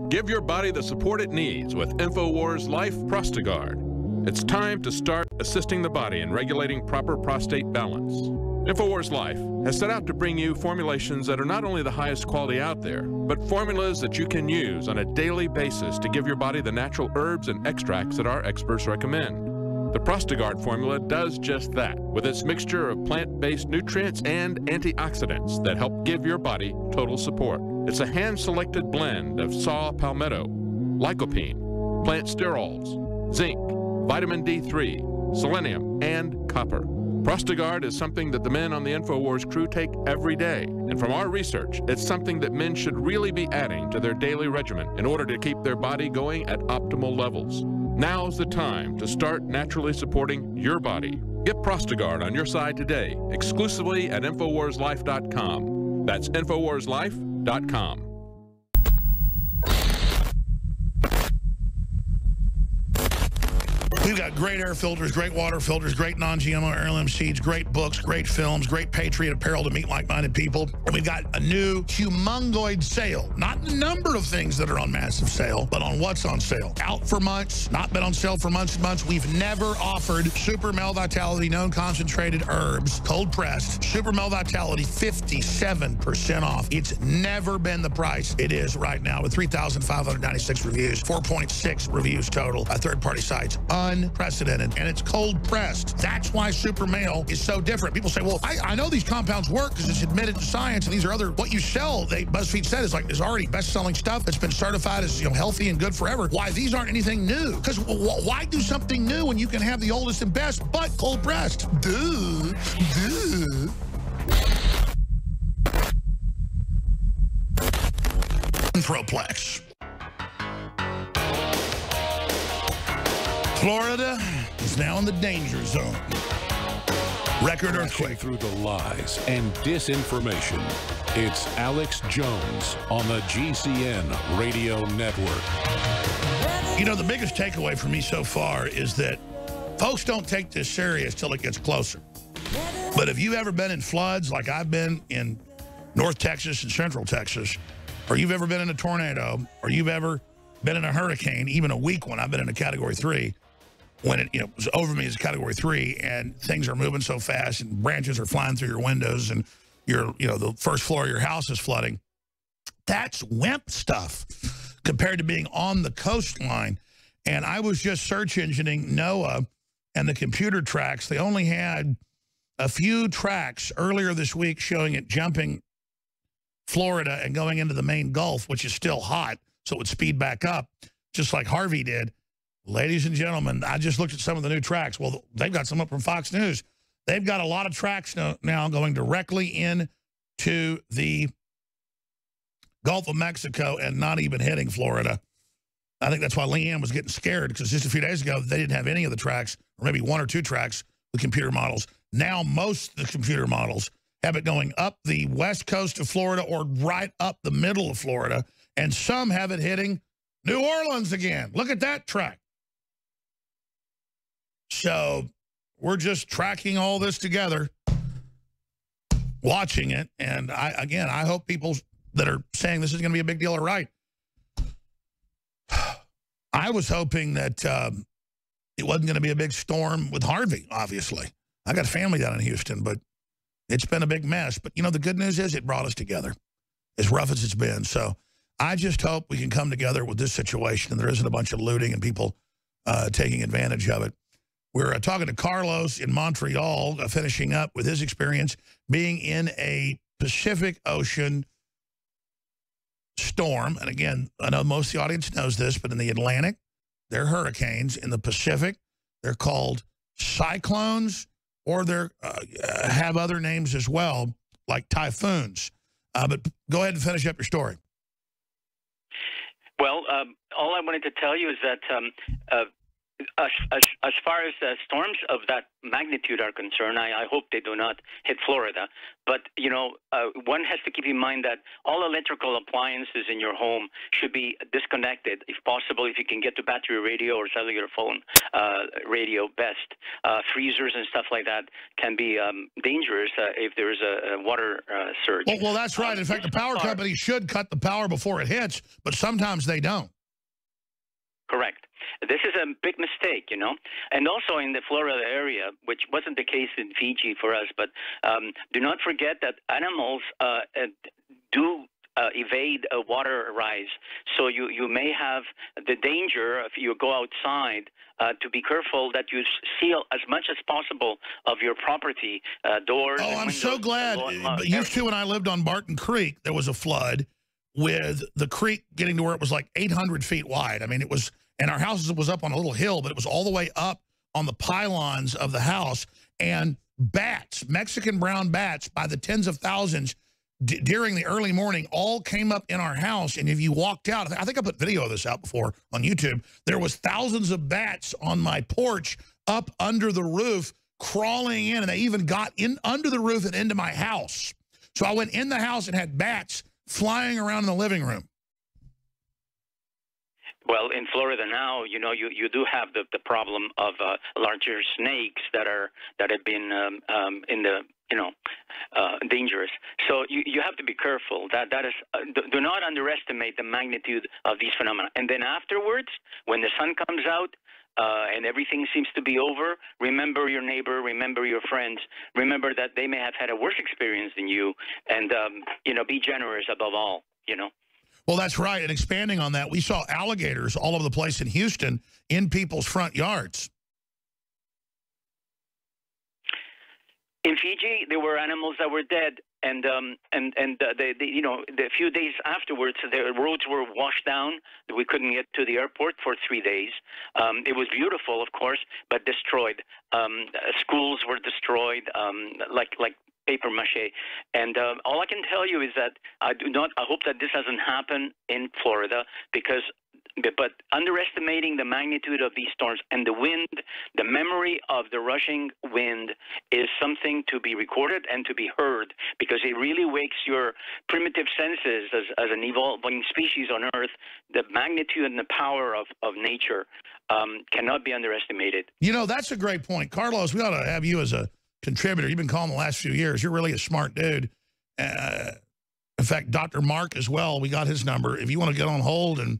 Give your body the support it needs with Infowars Life Prostagard. It's time to start assisting the body in regulating proper prostate balance. Infowars Life has set out to bring you formulations that are not only the highest quality out there, but formulas that you can use on a daily basis to give your body the natural herbs and extracts that our experts recommend. The Prostagard formula does just that, with its mixture of plant-based nutrients and antioxidants that help give your body total support. It's a hand-selected blend of saw palmetto, lycopene, plant sterols, zinc, vitamin D3, selenium, and copper. Prostagard is something that the men on the Infowars crew take every day, and from our research, it's something that men should really be adding to their daily regimen in order to keep their body going at optimal levels. Now's the time to start naturally supporting your body. Get Prostagard on your side today, exclusively at InfowarsLife.com. That's InfowarsLife.com. We've got great air filters, great water filters, great non-GMO heirloom seeds, great books, great films, great Patriot apparel to meet like-minded people. And we've got a new humongoid sale. Not the number of things that are on massive sale, but on what's on sale. Out for months, not been on sale for months and months. We've never offered Super Male Vitality known concentrated herbs, cold pressed. Super Male Vitality, 57% off. It's never been the price it is right now with 3,596 reviews, 4.6 reviews total at third-party sites. Unprecedented, and it's cold pressed. That's why Super Male is so different. People say, well, I know these compounds work because it's admitted to science, and these are other, what you sell, BuzzFeed said, is already best-selling stuff that's been certified as healthy and good forever. Why these aren't anything new? Because why do something new when you can have the oldest and best, but cold pressed? Duh. Proplex. Florida is now in the danger zone. Record earthquake. Through the lies and disinformation, it's Alex Jones on the GCN Radio Network. You know, the biggest takeaway for me so far is that folks don't take this serious till it gets closer. But if you've ever been in floods like I've been in North Texas and Central Texas, or you've ever been in a tornado, or you've ever been in a hurricane, even a weak one, I've been in a Category 3, when it was over me as a Category 3, and things are moving so fast and branches are flying through your windows and the first floor of your house is flooding. That's wimp stuff compared to being on the coastline. And I was just search engineering NOAA and the computer tracks. They only had a few tracks earlier this week showing it jumping Florida and going into the main Gulf, which is still hot, so it would speed back up, just like Harvey did. Ladies and gentlemen, I just looked at some of the new tracks. Well, they've got some up from Fox News. They've got a lot of tracks now going directly into the Gulf of Mexico and not even hitting Florida. I think that's why Leanne was getting scared, because just a few days ago, they didn't have any of the tracks, or maybe one or two tracks with computer models. Now, most of the computer models have it going up the west coast of Florida or right up the middle of Florida, and some have it hitting New Orleans again. Look at that track. So we're just tracking all this together, watching it. And I hope people that are saying this is going to be a big deal are right. I was hoping that it wasn't going to be a big storm with Harvey, obviously. I got family down in Houston, but it's been a big mess. But, the good news is it brought us together, as rough as it's been. So I just hope we can come together with this situation and there isn't a bunch of looting and people taking advantage of it. We're talking to Carlos in Montreal, finishing up with his experience being in a Pacific Ocean storm. And again, I know most of the audience knows this, but in the Atlantic, they're hurricanes. In the Pacific, they're called cyclones, or they have other names as well, like typhoons. But go ahead and finish up your story. Well, all I wanted to tell you is that As far as storms of that magnitude are concerned, I hope they do not hit Florida. But, you know, one has to keep in mind that all electrical appliances in your home should be disconnected, if possible, if you can get to battery radio or cellular phone radio, best. Freezers and stuff like that can be dangerous if there is a water surge. Well, that's right. In fact, the power company should cut the power before it hits, but sometimes they don't. Correct. This is a big mistake, you know. And also in the Florida area, which wasn't the case in Fiji for us, but do not forget that animals do evade a water rise. So you may have the danger if you go outside to be careful that you seal as much as possible of your property, doors. Oh, and I'm windows, so glad. Used to, when I lived on Barton Creek, there was a flood with the creek getting to where it was like 800 feet wide. I mean, it was, and our house was up on a little hill, but it was all the way up on the pylons of the house. And bats, Mexican brown bats, by the tens of thousands during the early morning, all came up in our house. And if you walked out, I think I put video of this out before on YouTube, there was thousands of bats on my porch up under the roof crawling in, and they even got in under the roof and into my house. So I went in the house and had bats flying around in the living room. Well, in Florida now, you know, you do have the problem of larger snakes that have been in the, you know, dangerous. So you have to be careful. That is, do not underestimate the magnitude of these phenomena. And then afterwards, when the sun comes out and everything seems to be over, remember your neighbor, remember your friends, remember that they may have had a worse experience than you, and you know, be generous above all. You know. Well, that's right. And expanding on that, we saw alligators all over the place in Houston in people's front yards. In Fiji, there were animals that were dead, and you know, the few days afterwards, the roads were washed down. We couldn't get to the airport for 3 days. It was beautiful, of course, but destroyed. Schools were destroyed, like paper mache. And all I can tell you is that I hope that this doesn't happen in Florida, but underestimating the magnitude of these storms and the wind, the memory of the rushing wind is something to be recorded and to be heard, because it really wakes your primitive senses as an evolving species on Earth. The magnitude and the power of nature cannot be underestimated. You know, that's a great point. Carlos, we ought to have you as a contributor. You've been calling the last few years. You're really a smart dude. In fact, Dr. Mark as well, we got his number. If you want to get on hold and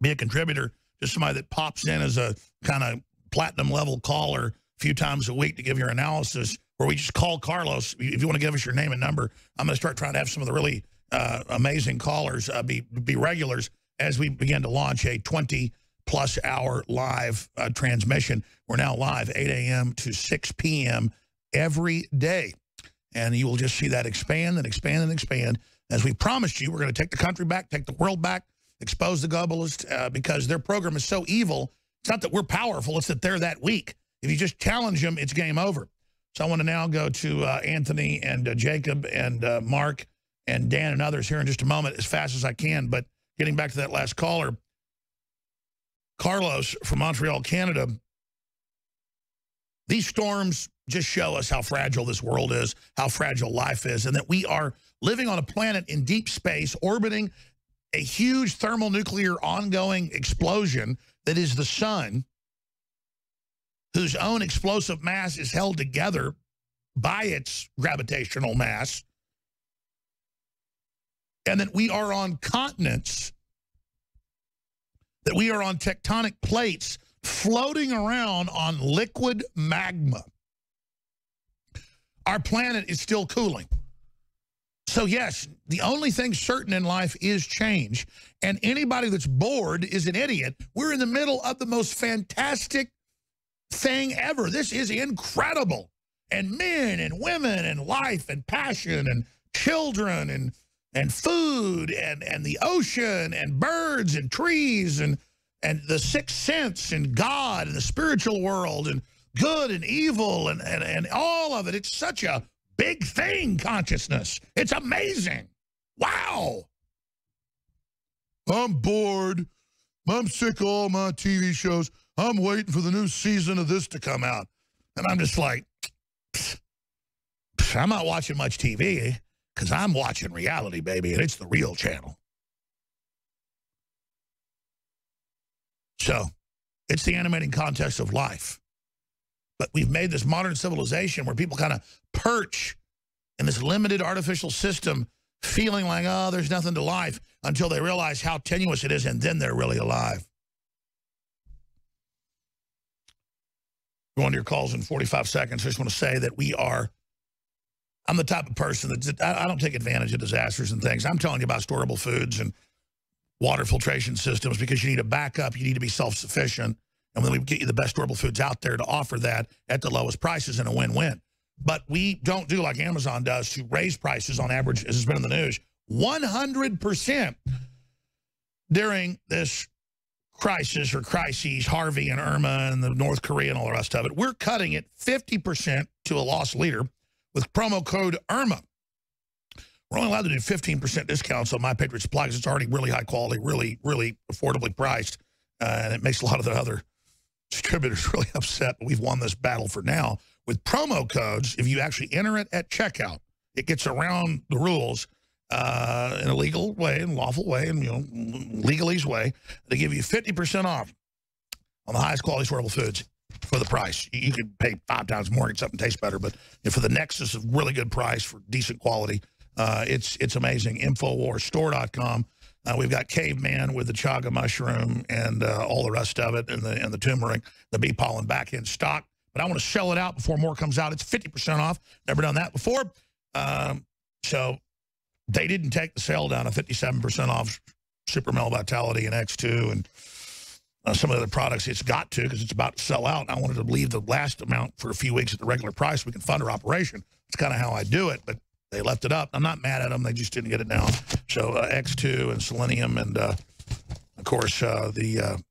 be a contributor, just somebody that pops in as a kind of platinum level caller a few times a week to give your analysis, or we just call Carlos. If you want to give us your name and number, I'm going to start trying to have some of the really amazing callers be regulars as we begin to launch a 20-plus hour live transmission. We're now live 8 a.m. to 6 p.m. every day. And you will just see that expand and expand and expand. As we promised you, we're going to take the country back, take the world back, expose the globalists, because their program is so evil. It's not that we're powerful, it's that they're that weak. If you just challenge them, it's game over. So I want to now go to Anthony and Jacob and Mark and Dan and others here in just a moment as fast as I can. But getting back to that last caller, Carlos from Montreal, Canada, these storms just show us how fragile this world is, how fragile life is, and that we are living on a planet in deep space orbiting a huge thermonuclear ongoing explosion that is the sun, whose own explosive mass is held together by its gravitational mass, and that we are on continents, that we are on tectonic plates floating around on liquid magma. Our planet is still cooling. So yes, the only thing certain in life is change. And anybody that's bored is an idiot. We're in the middle of the most fantastic thing ever. This is incredible. And men and women and life and passion and children and food and the ocean and birds and trees and the sixth sense and God and the spiritual world and good and evil and all of it. It's such a big thing, consciousness. It's amazing. Wow. I'm bored. I'm sick of all my TV shows. I'm waiting for the new season of this to come out. And I'm just like, I'm not watching much TV because I'm watching reality, baby, and it's the real channel. So it's the animating context of life. But we've made this modern civilization where people kind of perch in this limited artificial system, feeling like, oh, there's nothing to life, until they realize how tenuous it is, and then they're really alive. Go on to your calls in 45 seconds. I just want to say that I'm the type of person that I don't take advantage of disasters and things. I'm telling you about storable foods and water filtration systems because you need a backup. You need to be self-sufficient. And then we get you the best storable foods out there to offer that at the lowest prices in a win-win. But we don't do like Amazon does to raise prices on average, as has been in the news, 100% during this crisis or crises, Harvey and Irma and the North Korea and all the rest of it. We're cutting it 50% to a loss leader with promo code IRMA. We're only allowed to do 15% discounts on My Patriot Supply because it's already really high quality, really, really affordably priced. And it makes a lot of the other distributors really upset. But we've won this battle for now. With promo codes, if you actually enter it at checkout, it gets around the rules in a legal way and lawful way and, legalese way. They give you 50% off on the highest quality storable foods for the price. You could pay 5 times more and get something taste better, but for the nexus of really good price for decent quality, it's amazing. Infowarsstore.com. We've got Caveman with the chaga mushroom and all the rest of it, and the turmeric, the bee pollen back in stock. But I want to sell it out before more comes out. It's 50% off. Never done that before. So they didn't take the sale down to 57% off Super Male Vitality and X2 and some of the other products. It's got to because it's about to sell out. I wanted to leave the last amount for a few weeks at the regular price so we can fund our operation. It's kind of how I do it, but they left it up. I'm not mad at them. They just didn't get it down. So X2 and Selenium and, of course, the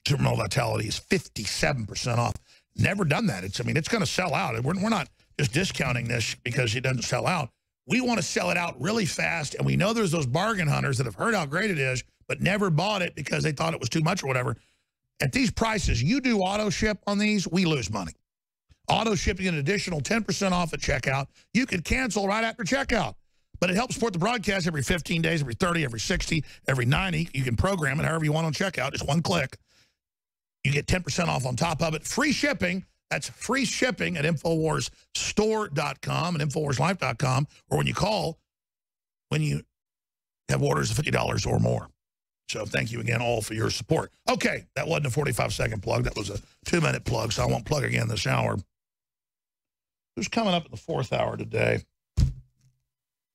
Super Male Vitality is 57% off. Never done that. It's going to sell out. We're not just discounting this because it doesn't sell out. We want to sell it out really fast, and we know there's those bargain hunters that have heard how great it is but never bought it because they thought it was too much or whatever. At these prices, you do auto ship on these, we lose money. Auto shipping an additional 10% off at checkout. You could cancel right after checkout, but it helps support the broadcast every 15 days, every 30, every 60, every 90. You can program it however you want on checkout, just one click. You get 10% off on top of it. Free shipping. That's free shipping at InfoWarsStore.com and InfoWarsLife.com, or when you call, when you have orders of $50 or more. So thank you again all for your support. Okay, that wasn't a 45-second plug. That was a 2-minute plug, so I won't plug again this hour. Who's coming up in the 4th hour today?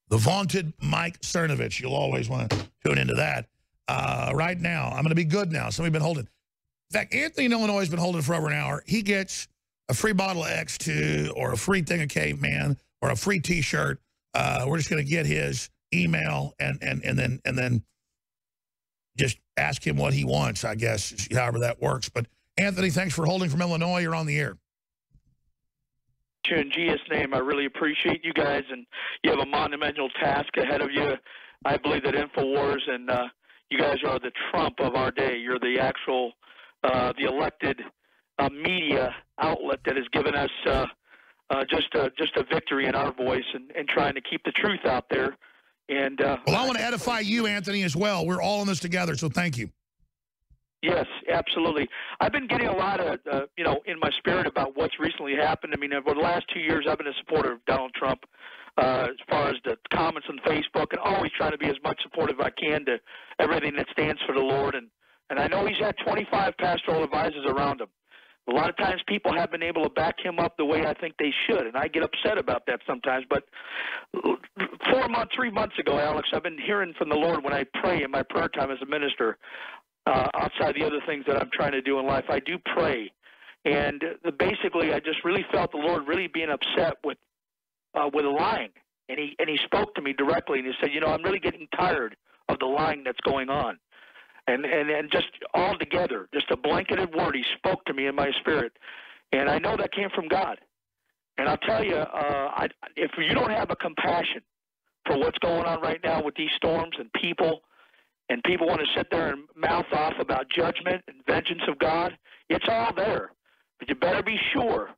The vaunted Mike Cernovich. You'll always want to tune into that. Right now, I'm going to be good now. Somebody's been holding. In fact, Anthony in Illinois has been holding for over an hour. He gets a free bottle of X2 or a free thing of Caveman or a free T-shirt. We're just going to get his email and then just ask him what he wants, I guess, however that works. But Anthony, thanks for holding from Illinois. You're on the air. In Jesus' name, I really appreciate you guys, and you have a monumental task ahead of you. I believe that Infowars and you guys are the Trump of our day. You're the actual, the elected media outlet that has given us just a victory in our voice and trying to keep the truth out there. And well, I want to edify you, Anthony, as well. We're all in this together, so thank you. Yes, absolutely. I've been getting a lot of, in my spirit about what's recently happened. I mean, over the last 2 years, I've been a supporter of Donald Trump as far as the comments on Facebook, and always trying to be as much supportive as I can to everything that stands for the Lord. And I know he's had 25 pastoral advisors around him. A lot of times people have been able to back him up the way I think they should, and I get upset about that sometimes. But 3 months ago, Alex, I've been hearing from the Lord when I pray in my prayer time as a minister, outside the other things that I'm trying to do in life. I do pray. And basically I just really felt the Lord really being upset with lying. And he spoke to me directly, and he said, I'm really getting tired of the lying that's going on. And just all together, just a blanketed word, he spoke to me in my spirit. And I know that came from God. And I'll tell you, if you don't have a compassion for what's going on right now with these storms and people want to sit there and mouth off about judgment and vengeance of God, It's all there. But you better be sure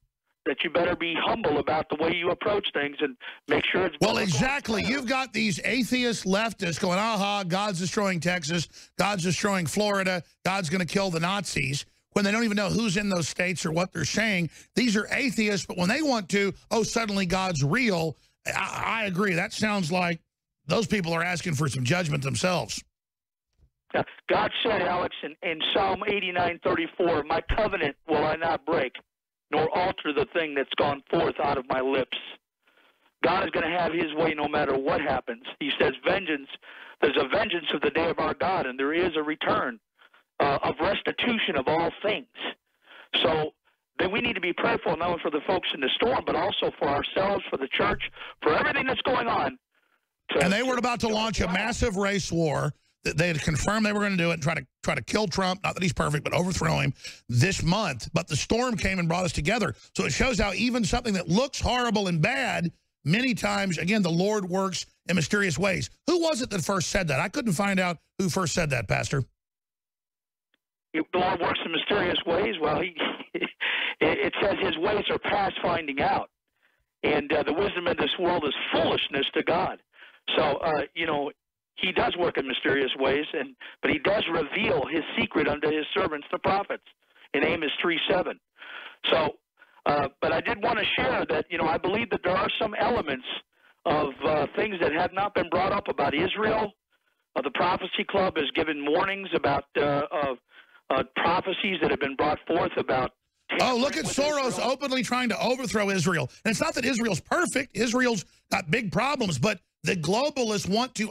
that you better be humble about the way you approach things and make sure it's... Well, exactly. You've got these atheist leftists going, aha, God's destroying Texas, God's destroying Florida, God's going to kill the Nazis, when they don't even know who's in those states or what they're saying. These are atheists, but when they want to, oh, suddenly God's real, I agree. That sounds like those people are asking for some judgment themselves. God said, Alex, in Psalm 89:34, my covenant will I not break, nor alter the thing that's gone forth out of my lips. God is going to have his way no matter what happens. He says, vengeance, there's a vengeance of the day of our God, and there is a return of restitution of all things. So then we need to be prayerful not only for the folks in the storm, but also for ourselves, for the church, for everything that's going on. And they were about to launch a massive race war. They had confirmed they were going to do it and try to kill Trump, not that he's perfect, but overthrow him this month. But the storm came and brought us together. So it shows how even something that looks horrible and bad, many times, again, the Lord works in mysterious ways. Who was it that first said that? I couldn't find out who first said that, Pastor. The Lord works in mysterious ways. Well, it says his ways are past finding out. And the wisdom of this world is foolishness to God. So, you know, he does work in mysterious ways, but he does reveal his secret unto his servants, the prophets, in Amos 3:7. So, but I did want to share that, you know, I believe that there are some elements of things that have not been brought up about Israel. The Prophecy Club has given warnings about prophecies that have been brought forth about... Oh, look at Soros openly trying to overthrow Israel. And it's not that Israel's perfect. Israel's got big problems, but the globalists want to